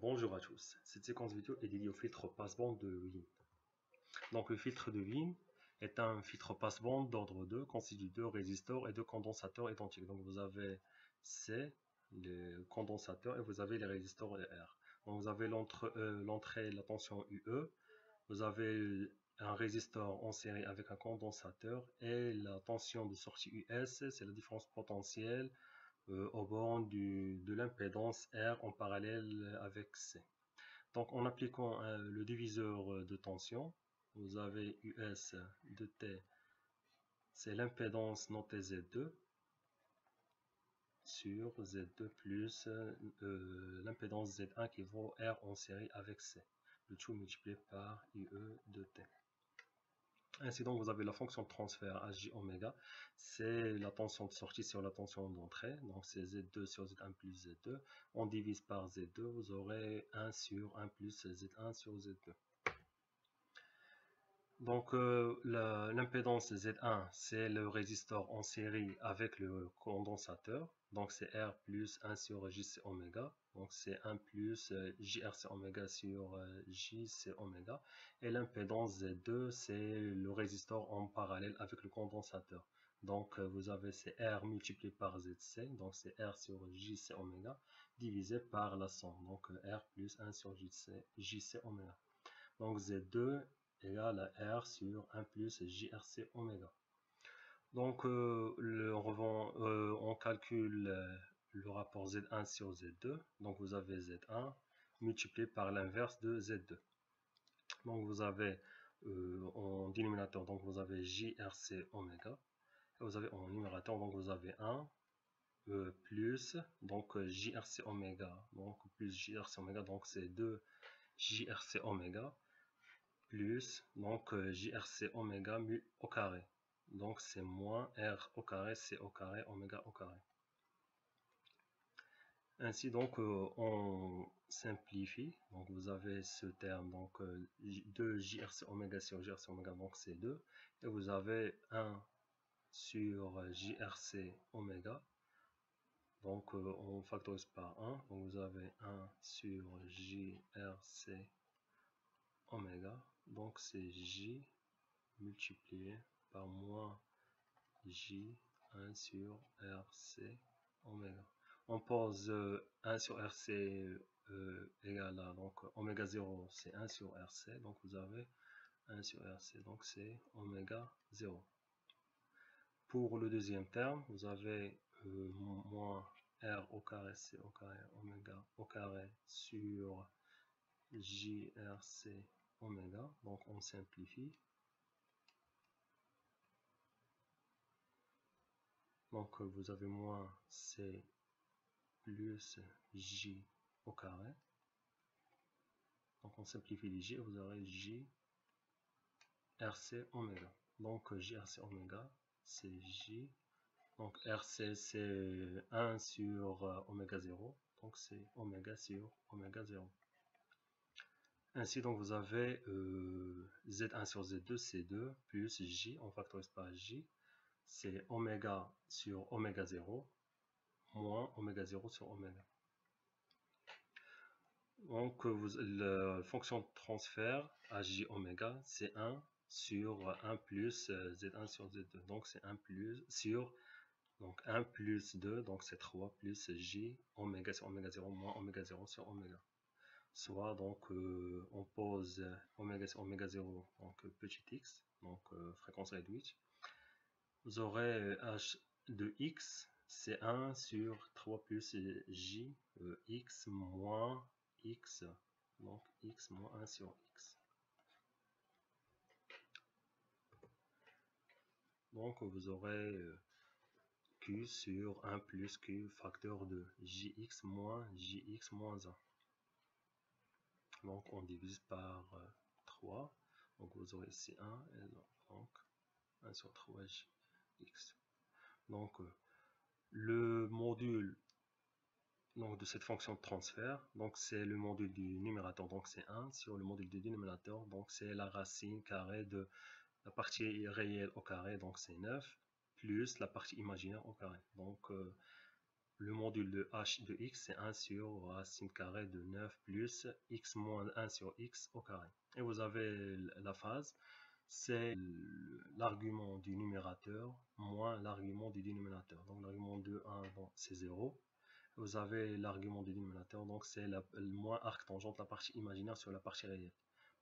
Bonjour à tous, cette séquence vidéo est dédiée au filtre passeband de Wien. Donc le filtre de Wien est un filtre passeband d'ordre 2 constitué de résistors et de condensateurs identiques. Donc vous avez C, les condensateurs, et vous avez les résistors R. Donc vous avez l'entrée, la tension UE, vous avez un résistor en série avec un condensateur, et la tension de sortie US, c'est la différence potentielle au bornes de l'impédance R en parallèle avec C. Donc en appliquant le diviseur de tension, vous avez US de T, c'est l'impédance notée Z2 sur Z2 plus l'impédance Z1 qui vaut R en série avec C. Le tout multiplié par IE de T. Ainsi donc vous avez la fonction de transfert HJ oméga, c'est la tension de sortie sur la tension d'entrée, donc c'est Z2 sur Z1 plus Z2, on divise par Z2, vous aurez 1 sur 1 plus Z1 sur Z2. Donc l'impédance Z1 c'est le résistor en série avec le condensateur, donc c'est R plus 1 sur JC oméga, donc c'est 1 plus JRC oméga sur JC oméga, et l'impédance Z2 c'est le résistor en parallèle avec le condensateur. Donc vous avez c'est R multiplié par ZC, donc c'est R sur JC oméga divisé par la somme, donc R plus 1 sur JC oméga. Donc Z2 égale à R sur 1 plus JRC oméga. Donc on calcule le rapport Z1 sur Z2. Donc vous avez Z1 multiplié par l'inverse de Z2. Donc vous avez en dénominateur, donc vous avez JRC oméga. Et vous avez en numérateur, donc vous avez 1 plus donc JRC oméga. Donc plus JRC oméga, donc c'est 2 JRC oméga plus donc JRC oméga mu au carré. Donc c'est moins R au carré, C au carré, oméga au carré. Ainsi donc on simplifie. Donc vous avez ce terme, donc 2 JRC oméga sur JRC oméga, donc c'est 2. Et vous avez 1 sur JRC oméga. Donc on factorise par 1. Donc vous avez 1 sur JRC oméga. Donc c'est J multiplié par moins J1 sur RC oméga. On pose 1 sur RC égale à donc oméga 0 c'est 1 sur RC, donc vous avez 1 sur RC, donc c'est oméga 0. Pour le deuxième terme, vous avez moins R au carré C au carré oméga au carré sur JRC oméga, donc on simplifie. Donc vous avez moins C plus J au carré. Donc on simplifie les J, vous aurez J RC oméga. Donc JRC oméga, c'est J. Donc RC c'est 1 sur oméga 0. Donc c'est oméga sur oméga 0. Ainsi donc vous avez Z1 sur Z2 c'est 2 plus J, on factorise par J. C'est oméga sur oméga 0 moins oméga 0 sur oméga. Donc la fonction de transfert HJ oméga c'est 1 sur 1 plus Z1 sur Z2. Donc c'est 1 plus sur donc 1 plus 2, donc c'est 3 plus J oméga sur oméga 0 moins oméga 0 sur oméga. Soit donc on pose oméga sur oméga 0, donc petit x, donc fréquence réduite. Vous aurez H de x, c'est 1 sur 3 plus J, x moins x, donc x moins 1 sur x. Donc vous aurez q sur 1 plus q facteur de jx moins 1. Donc on divise par 3, donc vous aurez ici 1, et donc 1 sur 3 jx. Donc le module donc de cette fonction de transfert, donc c'est le module du numérateur, donc c'est 1 sur le module du dénominateur, donc c'est la racine carrée de la partie réelle au carré, donc c'est 9, plus la partie imaginaire au carré. Donc le module de h de x, c'est 1 sur racine carrée de 9 plus x moins 1 sur x au carré. Et vous avez la phase, c'est l'argument du numérateur moins l'argument du dénominateur. Donc l'argument de 1, c'est 0. Vous avez l'argument du dénominateur, donc c'est le moins arc tangente, la partie imaginaire sur la partie réelle.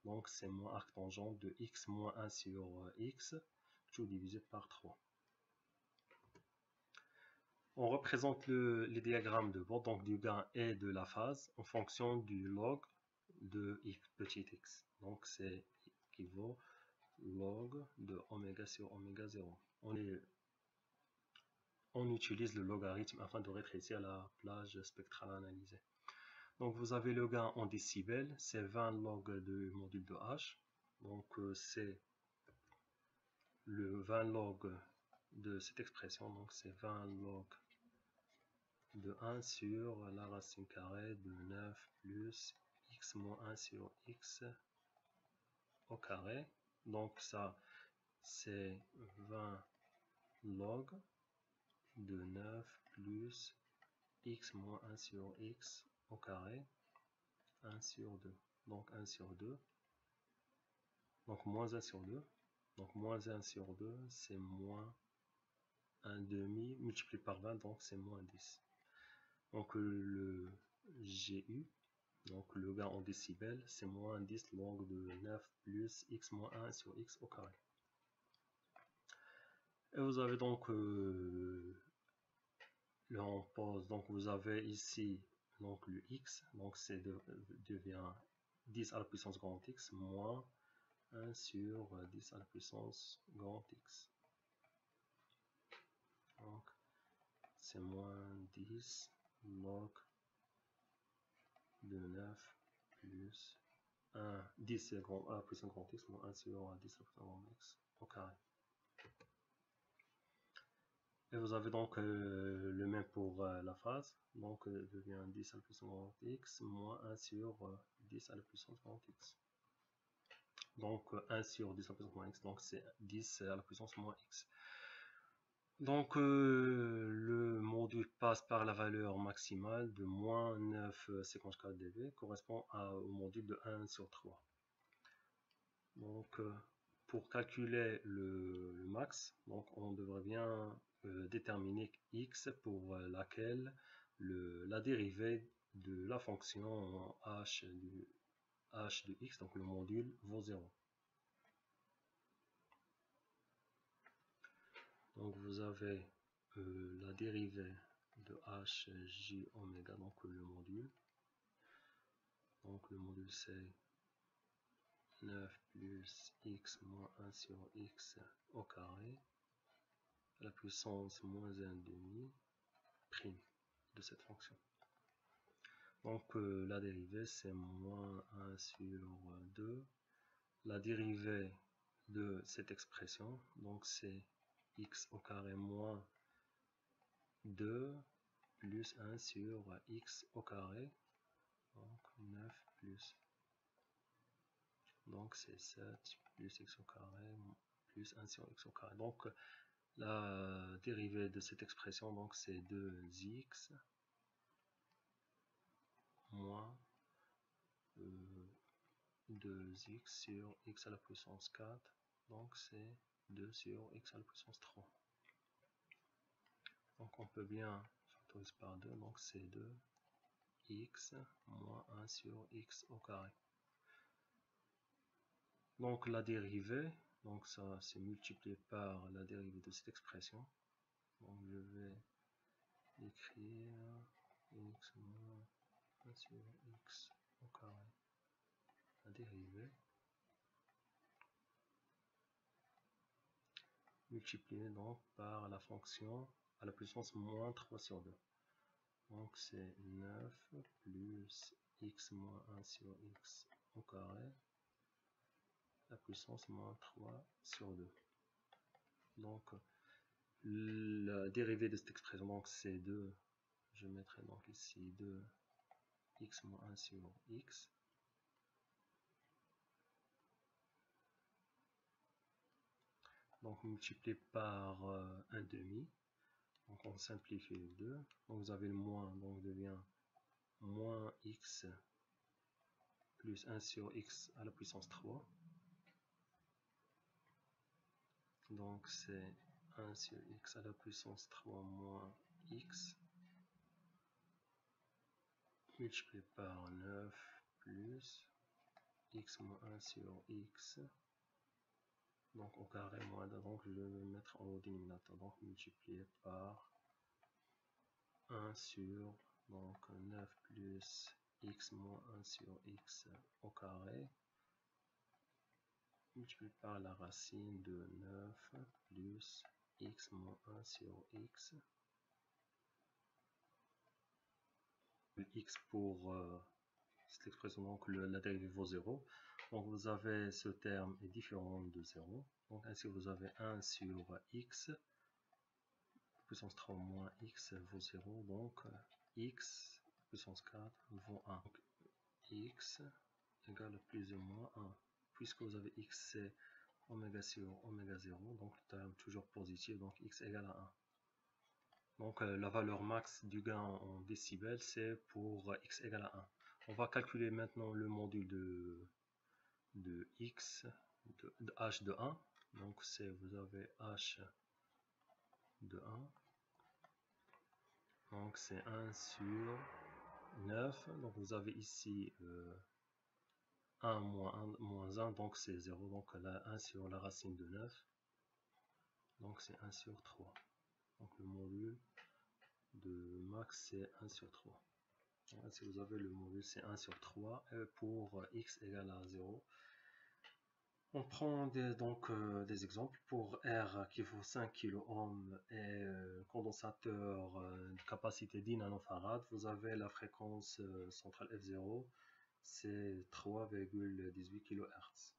Donc c'est moins arc tangente de x moins 1 sur x, tout divisé par 3. On représente les diagrammes de bord, donc du gain et de la phase, en fonction du log de x, petit x. Donc c'est équivaut log de oméga sur oméga 0. On utilise le logarithme afin de rétrécir la plage spectrale analysée. Donc vous avez le gain en décibels, c'est 20 log du module de h. Donc c'est le 20 log de cette expression, donc c'est 20 log de 1 sur la racine carrée de 9 plus x moins 1 sur x au carré. Donc ça, c'est 20 log de 9 plus x moins 1 sur x au carré, 1 sur 2. Donc 1 sur 2. Donc moins 1 sur 2. Donc moins 1 sur 2, c'est moins 1 demi multiplié par 20, donc c'est moins 10. Donc le GU, donc le gain en décibels, c'est moins 10 log de 9 plus x moins 1 sur x au carré. Et vous avez donc on pose, donc vous avez ici donc le x, donc c'est devient 10 à la puissance grand x moins 1 sur 10 à la puissance grand x. Donc c'est moins 10 log de 9 plus 1, 10 à la puissance grand x moins 1 sur 10 à la puissance grand x au carré. Et vous avez donc le même pour la phase, donc devient 10 à la puissance grand x moins 1 sur 10 à la puissance grand x. Donc 1 sur 10 à la puissance moins x, donc c'est 10 à la puissance moins x. Donc le module passe par la valeur maximale de moins 9,54 dB, correspond au module de 1 sur 3. Donc pour calculer le max, donc on devrait bien déterminer x pour laquelle la dérivée de la fonction h de x, donc le module, vaut 0. Donc vous avez la dérivée de hj oméga, donc le module. Donc le module c'est 9 plus x moins 1 sur x au carré à la puissance moins 1 demi prime de cette fonction. Donc la dérivée c'est moins 1 sur 2. La dérivée de cette expression, donc c'est x au carré moins 2 plus 1 sur x au carré, donc 9 plus, donc c'est 7 plus x au carré plus 1 sur x au carré. Donc la dérivée de cette expression, donc c'est 2x moins 2x sur x à la puissance 4, donc c'est 2 sur x à la puissance 3. Donc on peut bien factoriser par 2, donc c'est 2x moins 1 sur x au carré. Donc la dérivée, donc ça c'est multiplié par la dérivée de cette expression. Donc je vais écrire x moins 1 sur x au carré. La dérivée multipliée donc par la fonction à la puissance moins 3 sur 2. Donc c'est 9 plus x moins 1 sur x au carré, la puissance moins 3 sur 2. Donc la dérivée de cette expression, donc c'est 2, je mettrai donc ici 2 x moins 1 sur x. Donc multiplié par 1 demi. Donc on simplifie les deux. Donc vous avez le moins, donc devient moins x plus 1 sur x à la puissance 3. Donc c'est 1 sur x à la puissance 3 moins x multiplié par 9 plus x moins 1 sur x. Donc au carré moins 2, donc je vais le mettre au dénominateur, donc multiplié par 1 sur donc 9 plus x moins 1 sur x au carré multiplié par la racine de 9 plus x moins 1 sur x. X pour cette expression, donc la dérivée vaut 0. Donc vous avez ce terme est différent de 0. Donc ainsi vous avez 1 sur x puissance 3 moins x vaut 0. Donc x puissance 4 vaut 1. Donc, x égale plus ou moins 1. Puisque vous avez x c'est oméga sur oméga 0, donc le terme toujours positif, donc x égale à 1. Donc la valeur max du gain en décibels, c'est pour x égale à 1. On va calculer maintenant le module de x, de h de 1. Donc c'est, vous avez h de 1. Donc c'est 1 sur 9. Donc vous avez ici 1 moins 1, donc c'est 0. Donc là 1 sur la racine de 9. Donc c'est 1 sur 3. Donc le module de max c'est 1 sur 3. Si vous avez le module c'est 1 sur 3 pour x égale à 0. On prend des exemples pour R qui vaut 5 kΩ et condensateur de capacité 10 nanofarad. Vous avez la fréquence centrale F0, c'est 3,18 kHz.